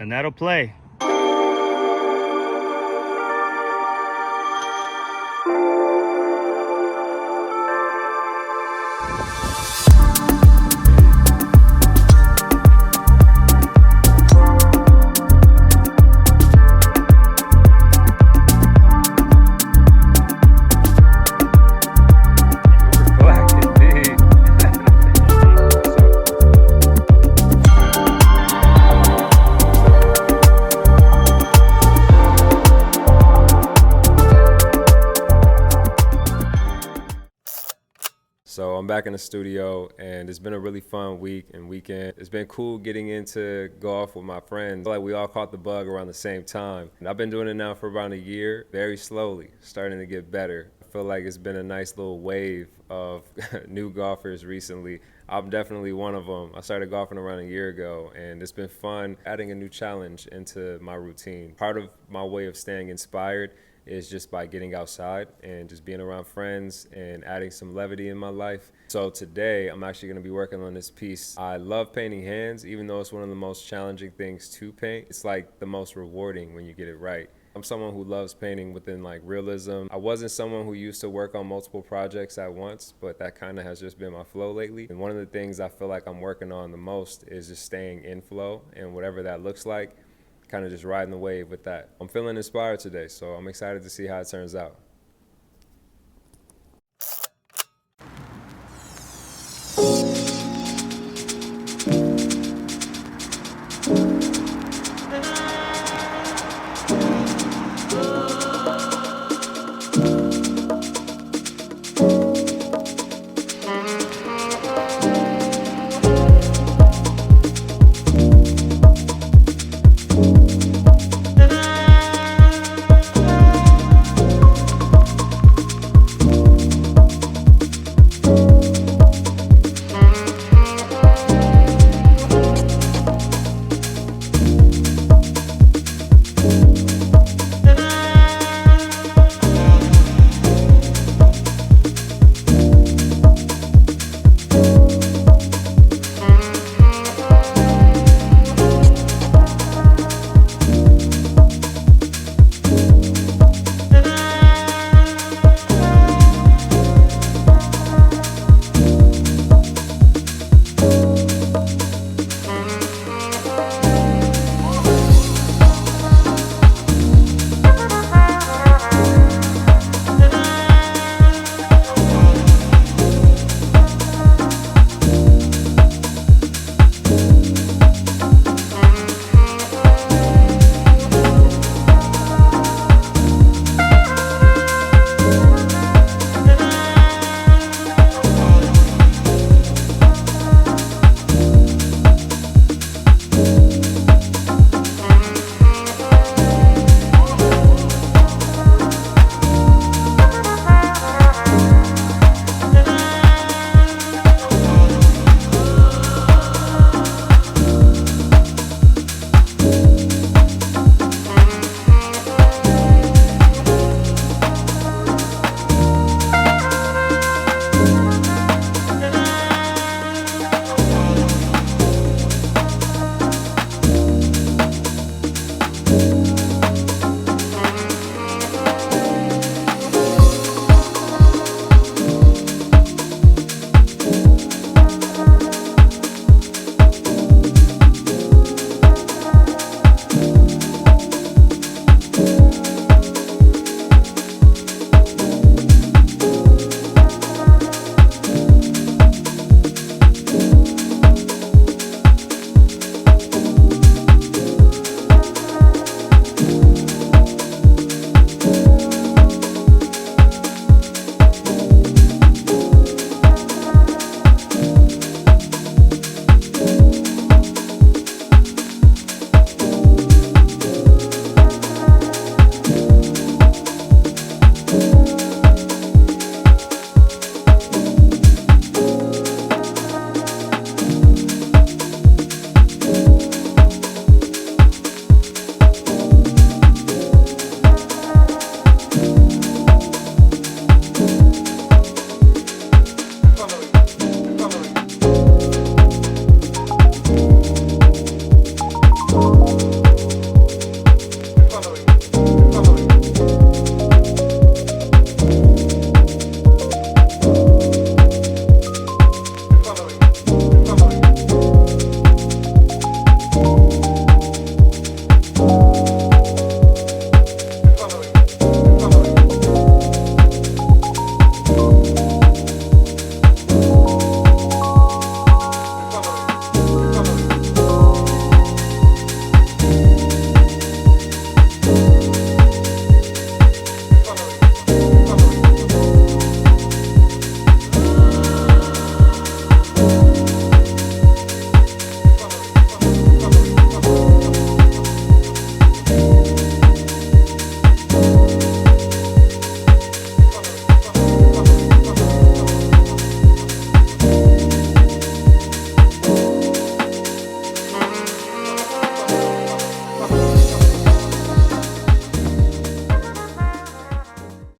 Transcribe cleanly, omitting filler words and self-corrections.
And that'll play. So I'm back in the studio, and it's been a really fun week and weekend. It's been cool getting into golf with my friends. Like, we all caught the bug around the same time. And I've been doing it now for around a year, very slowly, starting to get better. I feel like it's been a nice little wave of new golfers recently. I'm definitely one of them. I started golfing around a year ago, and it's been fun adding a new challenge into my routine. Part of my way of staying inspired is just by getting outside and just being around friends and adding some levity in my life. So today I'm actually going to be working on this piece. I love painting hands, even though it's one of the most challenging things to paint. It's like the most rewarding when you get it right. I'm someone who loves painting within like realism. I wasn't someone who used to work on multiple projects at once, but that kind of has just been my flow lately. And one of the things I feel like I'm working on the most is just staying in flow, and whatever that looks like, kind of just riding the wave with that. I'm feeling inspired today, so I'm excited to see how it turns out.